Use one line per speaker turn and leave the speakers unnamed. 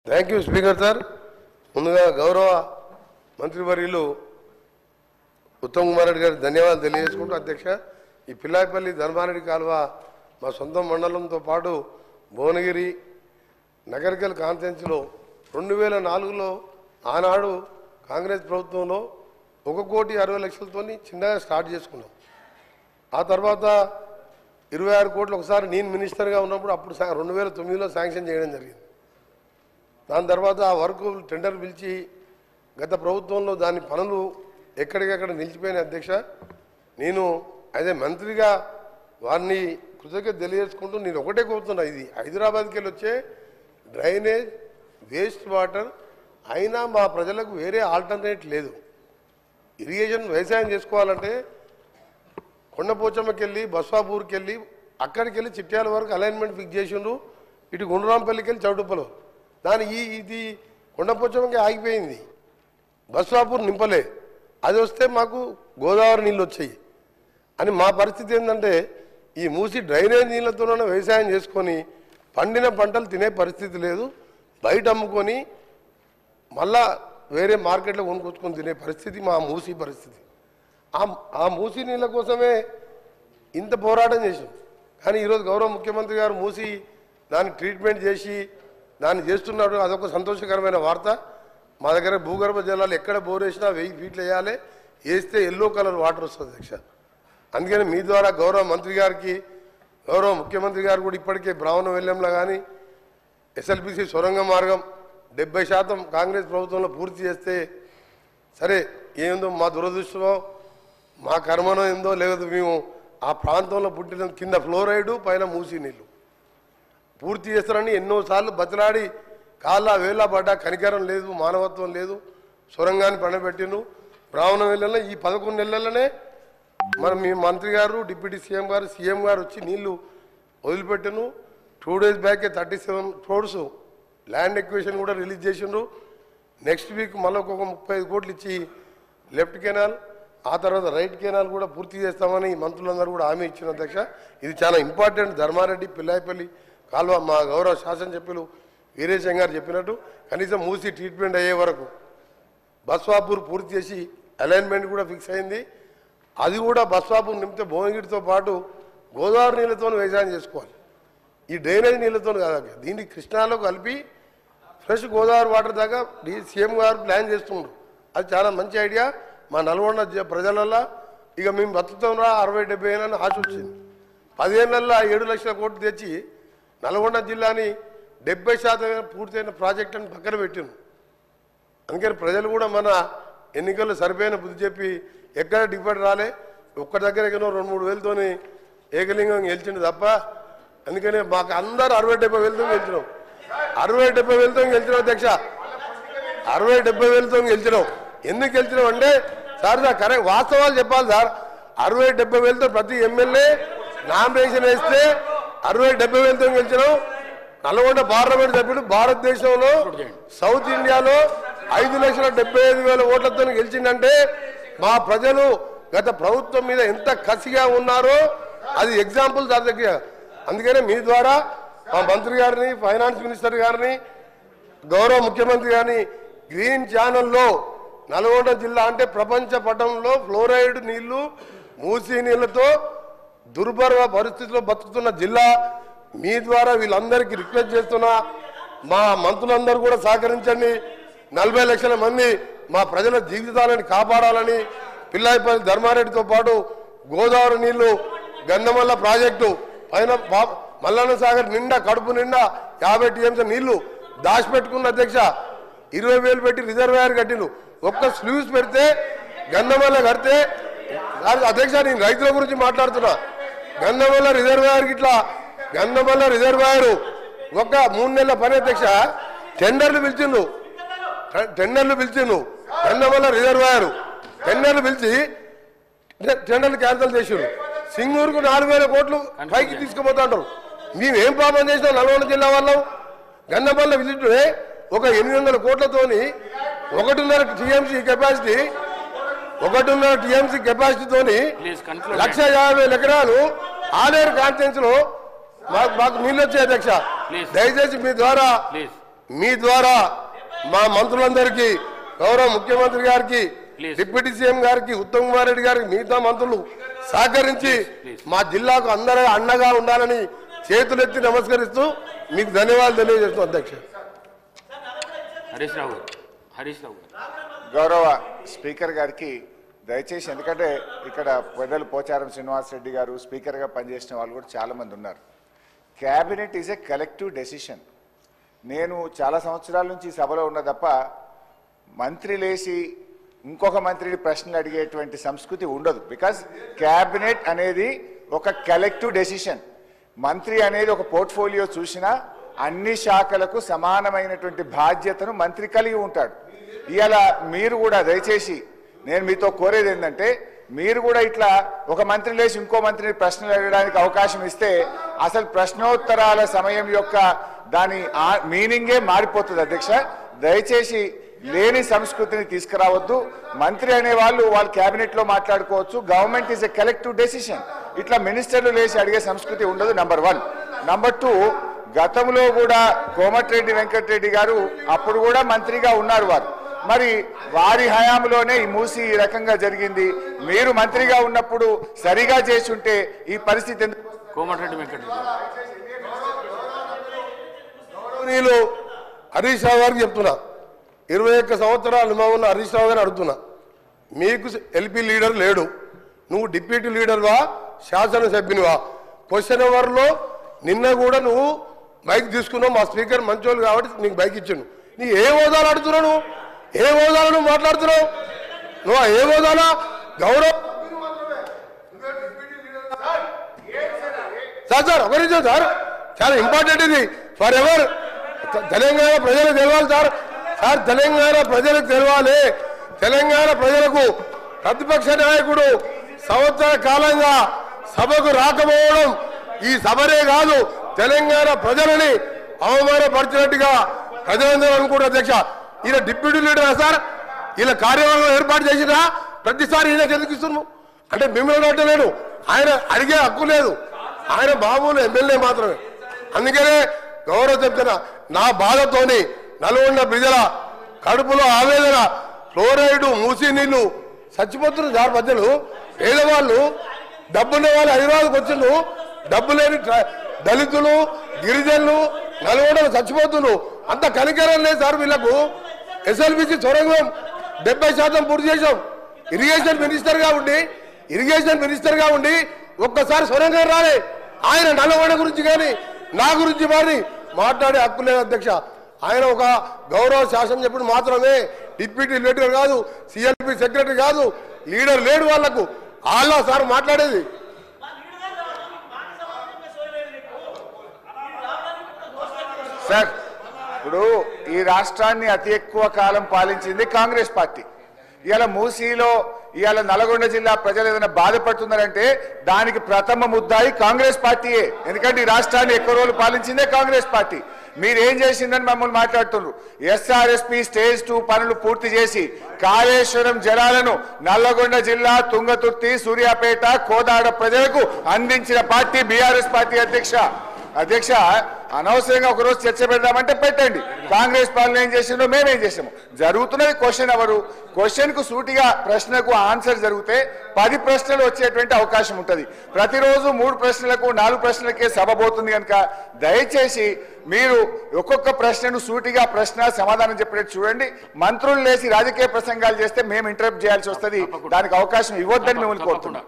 Thank you speaker sir. ముందుగా గౌరవ మంత్రివర్యులు ఉత్తమ్ కుమార్ రెడ్డి గారికి ధన్యవాదాలు తెలియజేసుకుంటూ అధ్యక్ష, ఈ పిల్లాయిపల్లి ధర్మారెడ్డి కాలువ మా సొంత మండలంతో పాటు భువనగిరి నగరికల్ కాన్ఫరెన్స్లో 2004లో ఆనాడు కాంగ్రెస్ ప్రభుత్వంలో 1,60,00,000 చిన్నగా స్టార్ట్ చేసుకున్నాం. ఆ తర్వాత 26 కోట్లు ఒకసారి నేను మినిస్టర్గా ఉన్నప్పుడు అప్పుడు 2009లో శాంక్షన్ చేయడం జరిగింది. దాని తర్వాత ఆ వర్క్ టెండర్ పిలిచి గత ప్రభుత్వంలో దాని పనులు ఎక్కడికక్కడ నిలిచిపోయిన అధ్యక్ష. నేను అదే మంత్రిగా వారిని కృతజ్ఞత తెలియజేసుకుంటూ నేను ఒకటే కోరుతున్నా, ఇది హైదరాబాద్కి వెళ్ళి వచ్చే డ్రైనేజ్ వేస్ట్ వాటర్ అయినా మా ప్రజలకు వేరే ఆల్టర్నేట్ లేదు. ఇరిగేషన్ వ్యవసాయం చేసుకోవాలంటే కొండపోచమ్మకి వెళ్ళి బస్వాపూర్కి వెళ్ళి అక్కడికి వెళ్ళి చిట్యాల వరకు అలైన్మెంట్ ఫిక్స్ చేసిండ్రు. ఇటు గుండ్రాంపల్లికి వెళ్ళి చౌటుప్పలో దాని ఇది కొండపోచమ్మకి ఆగిపోయింది, బస్వాపూర్ నింపలే. అది వస్తే మాకు గోదావరి నీళ్ళు వచ్చాయి అని మా పరిస్థితి ఏంటంటే ఈ మూసి డ్రైనేజ్ నీళ్ళతోనే వ్యవసాయం చేసుకొని పండిన పంటలు తినే పరిస్థితి లేదు. బయట అమ్ముకొని మళ్ళా వేరే మార్కెట్లో కొనుక్కొచ్చుకొని తినే పరిస్థితి మా మూసి పరిస్థితి. ఆ మూసి నీళ్ళ కోసమే ఇంత పోరాటం చేసాం. కానీ ఈరోజు గౌరవ ముఖ్యమంత్రి గారు మూసి దాన్ని ట్రీట్మెంట్ చేసి దాన్ని చేస్తున్నారు. అదొక సంతోషకరమైన వార్త. మా దగ్గర భూగర్భ జలాలు ఎక్కడ బోర్ వేసినా 1000 ఫీట్లు వేయాలి, వేస్తే ఎల్లో కలర్ వాటర్ వస్తుంది అధ్యక్ష. అందుకని మీ ద్వారా గౌరవ మంత్రి గారికి, గౌరవ ముఖ్యమంత్రి గారు కూడా ఇప్పటికే బ్రాహ్మణ వెల్లంలో కానీ ఎస్ఎల్బిసి సొరంగ మార్గం 70% కాంగ్రెస్ ప్రభుత్వంలో పూర్తి చేస్తే సరే, ఏందో మా దురదృష్టమో మా కర్మనో ఏందో లేదు, మేము ఆ ప్రాంతంలో పుట్టిన కింద ఫ్లోరైడు పైన మూసి నీళ్ళు పూర్తి చేస్తారని ఎన్నోసార్లు బతిలాడి కాళ్ళ వేళ పడ్డా కనికరం లేదు, మానవత్వం లేదు. సొరంగాన్ని పండబెట్టిను. బ్రాహ్మణ వేళల్లో ఈ 11 నెలలనే మరి మీ మంత్రి గారు, డిప్యూటీ సీఎం గారు, సీఎం గారు వచ్చి నీళ్లు వదిలిపెట్టాను. 2 డేస్ బ్యాకే 37 crores ల్యాండ్ ఎక్విజిషన్ కూడా రిలీజ్ చేసిండ్రు. నెక్స్ట్ వీక్ మళ్ళీ ఒక 35 కోట్లు ఇచ్చి లెఫ్ట్ కెనాల్, ఆ తర్వాత రైట్ కెనాల్ కూడా పూర్తి చేస్తామని మంత్రులందరూ కూడా హామీ ఇచ్చిన అధ్యక్ష. ఇది చాలా ఇంపార్టెంట్. ధర్మారెడ్డి పిల్లాయిపల్లి కాలువ మా గౌరవ శాసనసభ్యులు వీరేశం గారు చెప్పినట్టు కనీసం మూసి ట్రీట్మెంట్ అయ్యే వరకు బస్వాపూర్ పూర్తి చేసి అలైన్మెంట్ కూడా ఫిక్స్ అయింది. అది కూడా బస్వాపూర్ నింపితే భువనగిరితో పాటు గోదావరి నీళ్ళతో వ్యవసాయం చేసుకోవాలి. ఈ డ్రైనేజ్ నీళ్ళతో కాదు, దీన్ని కృష్ణాలో కలిపి ఫ్రెష్ గోదావరి వాటర్ దాకా సీఎం గారు ప్లాన్ చేస్తుండ్రు. అది చాలా మంచి ఐడియా. మా నల్గొండ ప్రజలల్లో ఇక మేము బతుకుతాం రా 60-70 ఏళ్ళని ఆశ వచ్చింది. 10 ఏళ్ళల్లో 7 లక్షల కోట్లు తెచ్చి నల్గొండ జిల్లాని 70% పూర్తయిన ప్రాజెక్ట్ అని పక్కన పెట్టిండు. అందుకని ప్రజలు కూడా మన ఎన్నికల్లో సరిపోయిన బుద్ధి చెప్పి ఎక్కడ డిఫెక్ట్ రాలే, ఒక్క దగ్గర 2-3 వేలతోని ఏకలింగం గెలిచిండు తప్ప. అందుకని మాకు అందరూ 60-70 వేలతో గెలిచినాం. 60-70 వేలతో గెలిచినాం అధ్యక్ష. 60-70 వేలతో గెలిచినాం. ఎందుకు గెలిచినాం అంటే సార్ కరెక్ట్ వాస్తవాలు చెప్పాలి సార్. 60-70 వేలతో ప్రతి ఎమ్మెల్యే నామినేషన్ వేస్తే 60-70 వేలతో గెలిచినాం. నల్గొండ పార్లమెంట్ సభ్యుడు భారతదేశంలో సౌత్ ఇండియాలో 5,75,000 ఓట్లతో గెలిచిందంటే మా ప్రజలు గత ప్రభుత్వం మీద ఎంత కసిగా ఉన్నారో అది ఎగ్జాంపుల్ సార్ దగ్గర. అందుకనే మీ ద్వారా మా మంత్రి గారిని, ఫైనాన్స్ మినిస్టర్ గారిని, గౌరవ ముఖ్యమంత్రి గారిని గ్రీన్ ఛానల్లో నల్గొండ జిల్లా అంటే ప్రపంచ పటంలో ఫ్లోరైడ్ నీళ్లు మూసీ నీళ్లతో దుర్భర పరిస్థితుల్లో బతుకుతున్న జిల్లా. మీ ద్వారా వీళ్ళందరికీ రిక్వెస్ట్ చేస్తున్నా, మా మంత్రులందరూ కూడా సహకరించండి. 40 లక్షల మంది మా ప్రజల జీవితాలను కాపాడాలని పిల్లాయిపల్లి ధర్మారెడ్డితో పాటు గోదావరి నీళ్లు గంధమల్ల ప్రాజెక్టు పైన మల్లన్న సాగర్ నిండా కడుపు నిండా 50 TMC నీళ్లు దాచిపెట్టుకున్న అధ్యక్ష. 20,000 పెట్టి రిజర్వాయర్ కట్టిండు. ఒక్క స్లూస్ పెడితే గంధమల్ల కడితే అధ్యక్ష, నేను రైతుల గురించి మాట్లాడుతున్నా. గంధమల్ల రిజర్వాయర్కి ఇట్లా గంధమల్ల రిజర్వాయర్ ఒక 3 నెలల పని అధ్యక్ష. టెండర్లు పిలిచిండు గంధమల్ల రిజర్వాయర్ టెండర్లు పిలిచి టెండర్లు క్యాన్సిల్ చేసిండు. సింగూరుకు 4,000 కోట్లు పైకి తీసుకుపోతాంటారు. మేమేం పాపం చేసినాం నల్గొండ జిల్లా వాళ్ళం? గంధమల్ల విజిట్ ఒక 800 కోట్లతోని 1.5 TMC కెపాసిటీ 1.5 TMC కెపాసిటీతోని 1,50,000 ఎకరాలు ఆలేరు కాన్ఫరెన్స్ లో మాకు నీళ్ళు వచ్చాయి అధ్యక్ష. దయచేసి మీ ద్వారా మీ ద్వారా మా మంత్రులందరికీ గౌరవ ముఖ్యమంత్రి గారికి డిప్యూటీ సీఎం గారికి ఉత్తమ్ కుమార్ రెడ్డి గారికి మిగతా మంత్రులు సహకరించి మా జిల్లాకు అందరూ అండగా ఉండాలని చేతులెత్తి నమస్కరిస్తూ మీకు ధన్యవాదాలు తెలియజేస్తున్నాం అధ్యక్ష.
హరీష్ రావు
గౌరవ స్పీకర్ గారికి దయచేసి, ఎందుకంటే ఇక్కడ పెద్దలు పోచారం శ్రీనివాస్ రెడ్డి గారు స్పీకర్గా పనిచేసిన వాళ్ళు కూడా చాలామంది ఉన్నారు. Cabinet is a collective decision. నేను చాలా సంవత్సరాల నుంచి సభలో ఉన్న తప్ప మంత్రి లేచి ఇంకొక మంత్రిని ప్రశ్నలు అడిగేటువంటి సంస్కృతి ఉండదు. బికాజ్ క్యాబినెట్ అనేది ఒక కలెక్టివ్ డెసిషన్. మంత్రి అనేది ఒక పోర్ట్ఫోలియో చూసినా అన్ని శాఖలకు సమానమైనటువంటి బాధ్యతను మంత్రి కలిగి ఉంటాడు. ఇవాళ మీరు కూడా దయచేసి నేను మీతో కోరేది ఏంటంటే, మీరు కూడా ఇట్లా ఒక మంత్రి లేచి ఇంకో మంత్రిని ప్రశ్నలు అడగడానికి అవకాశం ఇస్తే అసలు ప్రశ్నోత్తరాల సమయం యొక్క దాని మీనింగే మారిపోతుంది అధ్యక్ష. దయచేసి లేని సంస్కృతిని తీసుకురావద్దు. మంత్రి అనే వాళ్ళు క్యాబినెట్లో మాట్లాడుకోవచ్చు. Government is a collective decision. ఇట్లా మినిస్టర్లు లేచి అడిగే సంస్కృతి ఉండదు. నంబర్ 1. నంబర్ 2, గతంలో కూడా కోమటిరెడ్డి వెంకటరెడ్డి గారు అప్పుడు కూడా మంత్రిగా ఉన్నారు వారు. మరి వారి హయాంలోనే ఈ మూసి ఈ రకంగా జరిగింది. మీరు మంత్రిగా ఉన్నప్పుడు సరిగా చేసి ఉంటే ఈ పరిస్థితి ఎందుకు?
కోమటిరెడ్డి వెంకటరెడ్డి
హరీష్ రావు గారికి చెప్తున్నా, 21 సంవత్సరాలు ఉన్న హరీష్ రావు గారిని అడుగుతున్నా, మీకు ఎల్పీ లీడర్ లేడు, నువ్వు డిప్యూటీ లీడర్వా శాసనసభ్యునివా? క్వశ్చన్ అవర్లో నిన్న కూడా నువ్వు మైక్ తీసుకున్నావు. మా స్పీకర్ మంచోళ్ళు కాబట్టి నీకు మైక్ ఇచ్చాను. నీ ఏ హోదాలు అడుగుతున్నావు? నువ్వు ఏ హోదాలు నువ్వు మాట్లాడుతున్నావు? నువ్వు ఏ హోదాలా? గౌరవ్ సార్ ఒక నిమిషం సార్, చాలా ఇంపార్టెంట్ ఇది ఫర్ ఎవర్. తెలంగాణ ప్రజలకు తెలవాలి సార్. సార్ తెలంగాణ ప్రజలకు తెలవాలి. తెలంగాణ ప్రజలకు ప్రతిపక్ష నాయకుడు సంవత్సర కాలంగా సభకు రాకపోవడం ఈ సభనే కాదు, తెలంగాణ ప్రజలని అవమానపరిచినట్టుగా ప్రజలందరూ అనుకుంటారు అధ్యక్ష. ఈయన డిప్యూటీ లీడరా సార్? ఈయన కార్యవర్గం ఏర్పాటు చేసినా ప్రతిసారి ఈయనకి ఎందుకు ఇస్తున్నాము అంటే మిమ్మల్ని అంటలేను, ఆయన అడిగే హక్కు లేదు. ఆయన మామూలు ఎమ్మెల్యే మాత్రమే. అందుకనే గౌరవ చెప్తున్నా, నా బాధతోని నల్గొండ ప్రజల కడుపులో ఆవేదన, ఫ్లోరైడ్ మూసి నీళ్లు చచ్చిపోతున్నారు సార్. మధ్యలో పేదవాళ్ళు, డబ్బున్న వాళ్ళు హైదరాబాద్కి వచ్చిండ్రు, డబ్బు లేని దళితులు గిరిజనులు నల్గొండలు చచ్చిపోతున్నారు. అంత కనికరం లేదు సార్ వీళ్ళకు. ఎస్ఎల్బిసి సొరంగం 70% పూర్తి చేశాం. ఇరిగేషన్ మినిస్టర్గా ఉండి ఒక్కసారి సొరంగం రాలే. ఆయన నల్గొండ గురించి కానీ నా గురించి మరి మాట్లాడే హక్కు లేదు అధ్యక్ష. ఆయన ఒక గౌరవ శాసనసభ్యుడు మాత్రమే, డిప్యూటీ లీడర్ కాదు, సిఎల్పి సెక్రటరీ కాదు, లీడర్ లేడు వాళ్లకు. వాళ్ళ సార్ మాట్లాడేది.
సార్, ఇప్పుడు ఈ రాష్ట్రాన్ని అతి ఎక్కువ కాలం పాలించింది కాంగ్రెస్ పార్టీ. ఇవాళ మూసీలో ఇవాళ నల్గొండ జిల్లా ప్రజలు ఏదైనా బాధపడుతున్నారంటే దానికి ప్రథమ ముద్దాయి కాంగ్రెస్ పార్టీయే. ఎందుకంటే ఈ రాష్ట్రాన్ని ఎక్కువ రోజులు పాలించిందే కాంగ్రెస్ పార్టీ. మీరేం చేసిందని మమ్మల్ని మాట్లాడుతున్నారు. SRSP స్టేజ్ 2 పనులు పూర్తి చేసి కాళేశ్వరం జలాలను నల్లగొండ జిల్లా తుంగతుర్తి, సూర్యాపేట, కోదాడ ప్రజలకు అందించిన పార్టీ బీఆర్ఎస్ పార్టీ అధ్యక్ష. అనవసరంగా ఒకరోజు చర్చ పెడదామంటే పెట్టండి. కాంగ్రెస్ పాలన ఏం చేసిందో మేమేం చేసాము. జరుగుతున్నది క్వశ్చన్ అవరు. క్వశ్చన్ కు సూటిగా ప్రశ్నకు ఆన్సర్ జరిగితే 10 ప్రశ్నలు వచ్చేటువంటి అవకాశం ఉంటుంది. ప్రతిరోజు 3 ప్రశ్నలకు 4 ప్రశ్నలకే సభ పోతుంది కనుక దయచేసి మీరు ఒక్కొక్క ప్రశ్నను సూటిగా ప్రశ్న సమాధానం చెప్పినట్టు చూడండి. మంత్రులు లేసి రాజకీయ ప్రసంగాలు చేస్తే మేము ఇంటరప్ట్ చేయాల్సి వస్తుంది. దానికి అవకాశం ఇవ్వద్దని మిమ్మల్ని కోరుతున్నాం.